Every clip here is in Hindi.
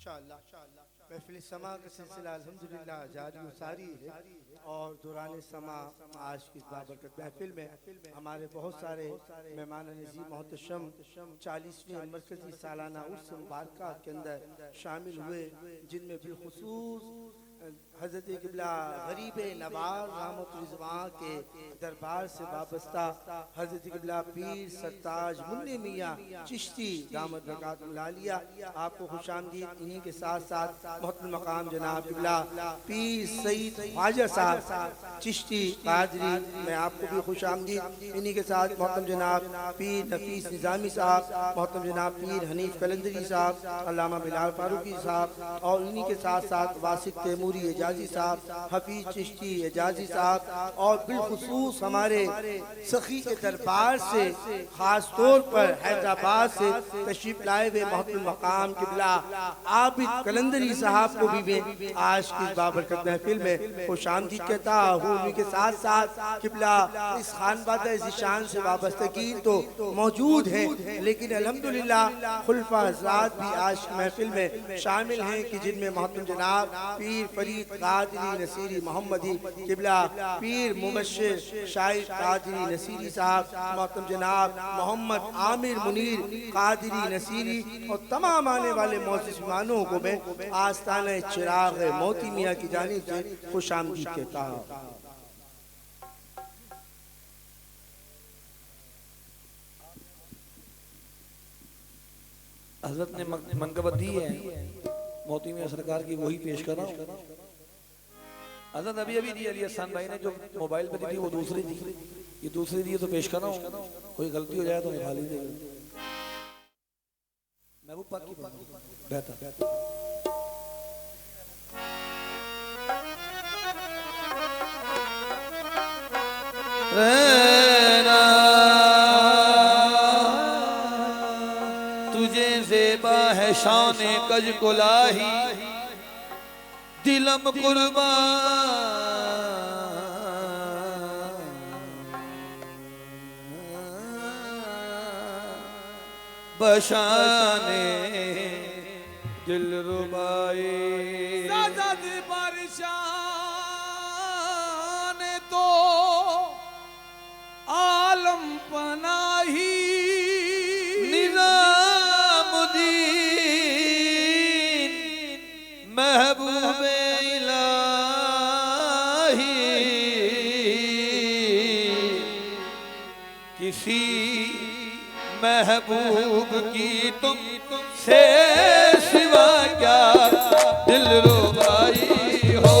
महफिल समा का सिलसिला अल्हम्दुलिल्लाह जारी व सारी है और दौरान समा आज की इस बाबरकत महफिल में हमारे बहुत सारे मेहमान नज़ीर मोहतशम 40वीं मरकज़ी सालाना उर्स मुबारक के अंदर शामिल हुए, जिनमें बिलखुसूस हज़रत क़िबला गरीब नवाज़ रहमत रिज़वान के दरबार से वाबस्ता हज़रत क़िबला पीर सरताज मुन्नी मियाँ चिश्ती दामद बरकातुहु आलिया, आपको खुशामदीद। इन्हीं के साथ साथ मोहतरम मकाम जनाब क़िबला पीर सईद ख्वाजा साहब चिश्ती कादरी में आपको भी खुशामदीद। इन्हीं के साथ मोहतरम जनाब पीर नफीस निज़ामी साहब, मोहतरम जनाब पीर हनीफ कलंदरी साहब, अल्लामा बिलाल फारूकी साहब, और इन्हीं के साथ साथ वासिक तैमूरी एजाजी साहब, हफीज चिश्ती एजाजी साहब, और बिलखुसूस हमारे सखी के दरबार से खास तौर पर हैदराबाद से तशरीफ लाए हुए मोहतरम मकाम क़िबला आबिद कलंदरी साहब को भी मैं आज की बाबरकत महफिल में खुशामदीद कहता हूँ। उन्हीं के साथ साथ क़िबला इस खानबादा ज़ीशान से वाबस्तगी तो मौजूद है, लेकिन अल्हम्दुलिल्लाह खुलफा हज़रात भी आज की महफिल में शामिल हैं कि जिनमें मोहतरम जनाब पीर फरीद कादरी नसीरी मोहम्मदी क़िबला पीर मुबश्शिर शाइर कादरी नसीरी साहब, मोहतरम जनाब मोहम्मद आमिर मुनीर कादरी नसीरी और तमाम आने वाले मोअज़्ज़िज़ मेहमानों को मैं आस्ताना चिराग मोती मियाँ की जानिब से खुशामदीद कहता हूँ। हजरत ने मनकबत दी है मोती मियां सरकार की, वही पेश कर रहा हूँ। हजरत अभी अभी दी अली हसन भाई ने, जो मोबाइल पे दी थी वो दूसरी दी, ये दूसरी दी तो पेश कर रहा हूँ। कोई गलती हो जाए तो निकाल लीजिएगा। महबूब पाक की बेहतर तुझे ज़ेबा है शान कज कुलाही, दिलम कुर्बान बशाने दिल रुबाई। सजद परशान तो आलम पनाही, निज़ामुद्दीन महबूबे इलाही, किसी महबूब की तुम से सिवा क्या दिल रुबाई हो।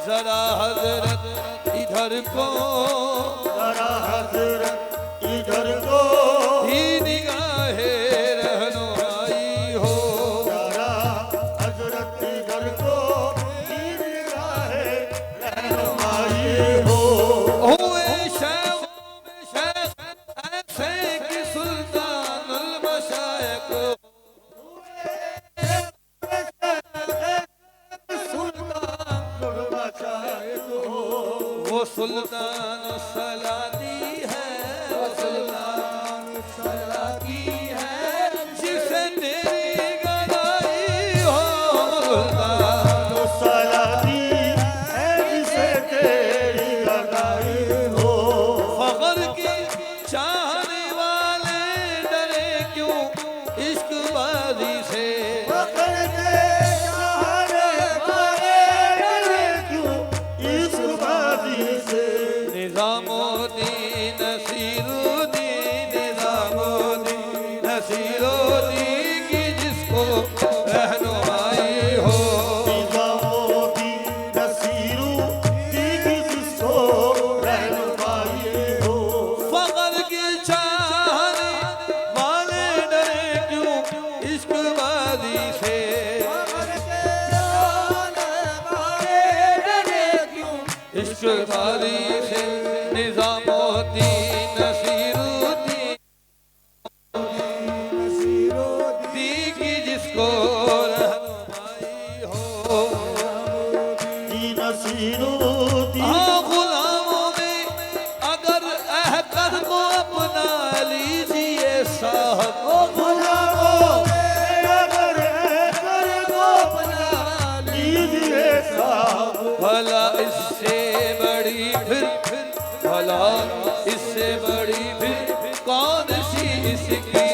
जरा हजरत इधर को, जरा हजरत इधर को ही निगाहे रहनुमाई हो। वो सुल्तान सलाती है, वो सुल्तान सलाती है, जिसे तेरी गदाई हो, सुल्तान सलाती है जिसे तेरी गदाई हो। फख्र की चाहने वाले डरे क्यों इश्क बाजी से, फख्र के चाहने वाले डरे क्यों इश्क बाजी से। निज़ामुद्दीन नसीरुद्दीन, निज़ामुद्दीन नसीरुद्दीन की जिसको रहनुमाई हो, निज़ामुद्दीन नसीरुद्दीन की जिसको रहनुमाई हो। फख्र की चाहने वाले डरे क्यों इश्क बाजी से, इश्क बाजी से। निज़ामुद्दीन नसीरुद्दीन की जिसको रहनुमाई हो, नसीरुद्दीन हाँ गुलामों में अगर अहकर को अपना लीजिए साहब, गुलामों में अगर कर को अपना लीजिए साहब। भला इससे बड़ी फिर भला इससे बड़ी फिर कौन सी इसकी